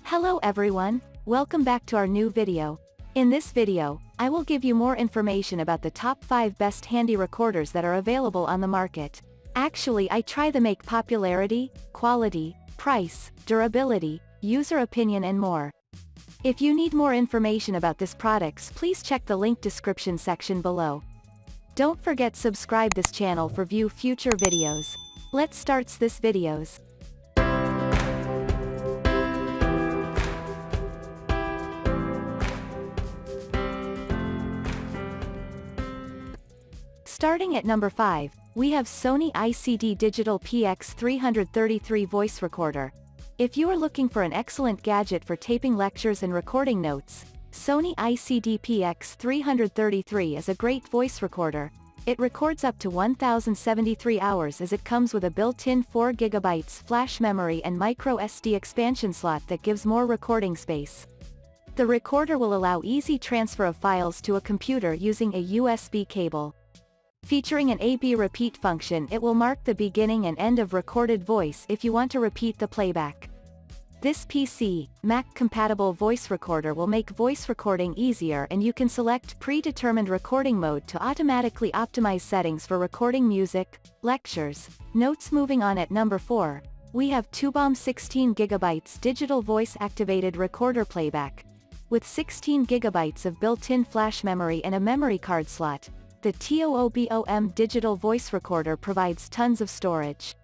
Hello everyone, welcome back to our new video. In this video, I will give you more information about the top 5 best handy recorders that are available on the market. Actually, I try to make popularity, quality, price, durability, user opinion and more. If you need more information about these products, please check the link description section below. Don't forget subscribe this channel for view future videos. Let's starts this videos. Starting at number 5, we have Sony ICD Digital PX333 voice recorder. If you are looking for an excellent gadget for taping lectures and recording notes, Sony ICD PX333 is a great voice recorder. It records up to 1073 hours as it comes with a built-in 4GB flash memory and micro SD expansion slot that gives more recording space. The recorder will allow easy transfer of files to a computer using a USB cable. Featuring an A/B repeat function, it will mark the beginning and end of recorded voice if you want to repeat the playback. This PC, Mac-compatible voice recorder will make voice recording easier, and you can select predetermined recording mode to automatically optimize settings for recording music, lectures, notes. Moving on at number 4, we have TOOBOM 16GB digital voice-activated recorder playback. With 16GB of built-in flash memory and a memory card slot, the TOOBOM digital voice recorder provides tons of storage.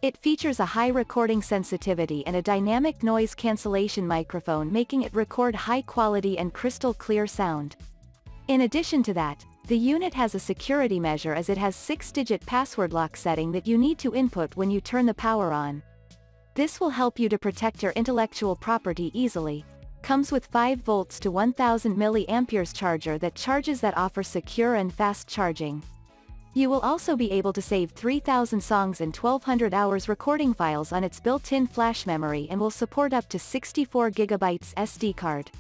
It features a high recording sensitivity and a dynamic noise cancellation microphone, making it record high quality and crystal clear sound. In addition to that, the unit has a security measure as it has 6-digit password lock setting that you need to input when you turn the power on. This will help you to protect your intellectual property easily. Comes with 5 volts to 1000 mAh charger that offers secure and fast charging. You will also be able to save 3000 songs and 1200 hours recording files on its built-in flash memory, and will support up to 64GB SD card.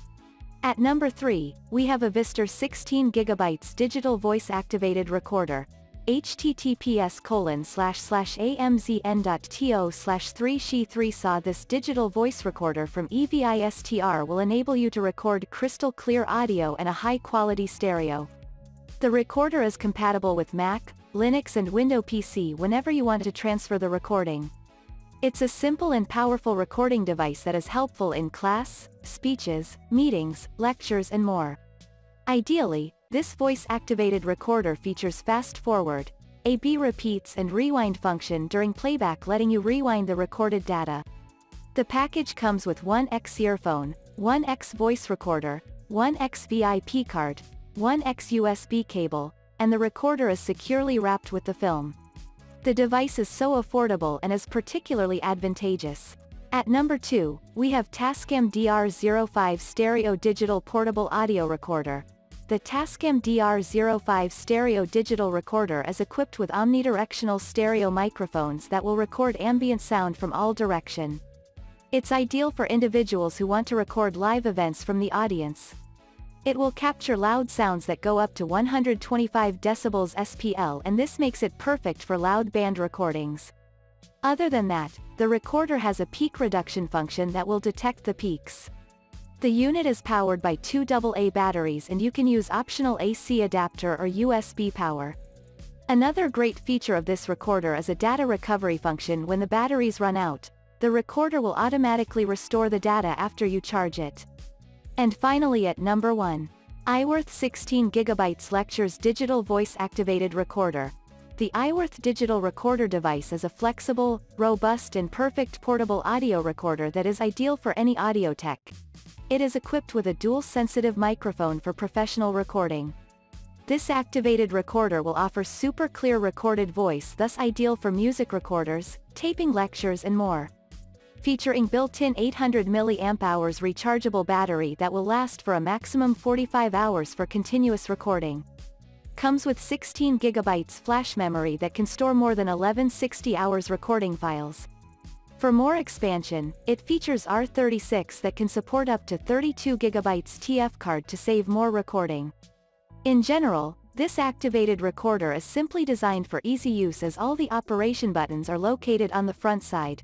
At number 3, we have a Vister 16GB digital voice-activated recorder. https://amzn.to/3she3saw. This digital voice recorder from EVISTR will enable you to record crystal clear audio and a high-quality stereo. The recorder is compatible with Mac, Linux and Windows PC whenever you want to transfer the recording. It's a simple and powerful recording device that is helpful in class, speeches, meetings, lectures and more. Ideally, this voice-activated recorder features fast-forward, A/B repeats and rewind function during playback, letting you rewind the recorded data. The package comes with 1X earphone, 1X voice recorder, 1X VIP card, 1X USB cable, and the recorder is securely wrapped with the film. The device is so affordable and is particularly advantageous. At number 2, we have Tascam DR05 Stereo Digital Portable Audio Recorder. The Tascam DR05 Stereo Digital Recorder is equipped with omnidirectional stereo microphones that will record ambient sound from all direction. It's ideal for individuals who want to record live events from the audience. It will capture loud sounds that go up to 125 decibels SPL, and this makes it perfect for loud band recordings. Other than that, the recorder has a peak reduction function that will detect the peaks. The unit is powered by 2 AA batteries, and you can use optional AC adapter or USB power. Another great feature of this recorder is a data recovery function. When the batteries run out, the recorder will automatically restore the data after you charge it. And finally at number 1, iWorth 16GB Lectures Digital Voice-Activated Recorder. The iWorth digital recorder device is a flexible, robust and perfect portable audio recorder that is ideal for any audio tech. It is equipped with a dual-sensitive microphone for professional recording. This activated recorder will offer super clear recorded voice, thus ideal for music recorders, taping lectures and more. Featuring built-in 800 mAh rechargeable battery that will last for a maximum 45 hours for continuous recording. Comes with 16GB flash memory that can store more than 1160 hours recording files. For more expansion, it features R36 that can support up to 32GB TF card to save more recording. In general, this activated recorder is simply designed for easy use, as all the operation buttons are located on the front side.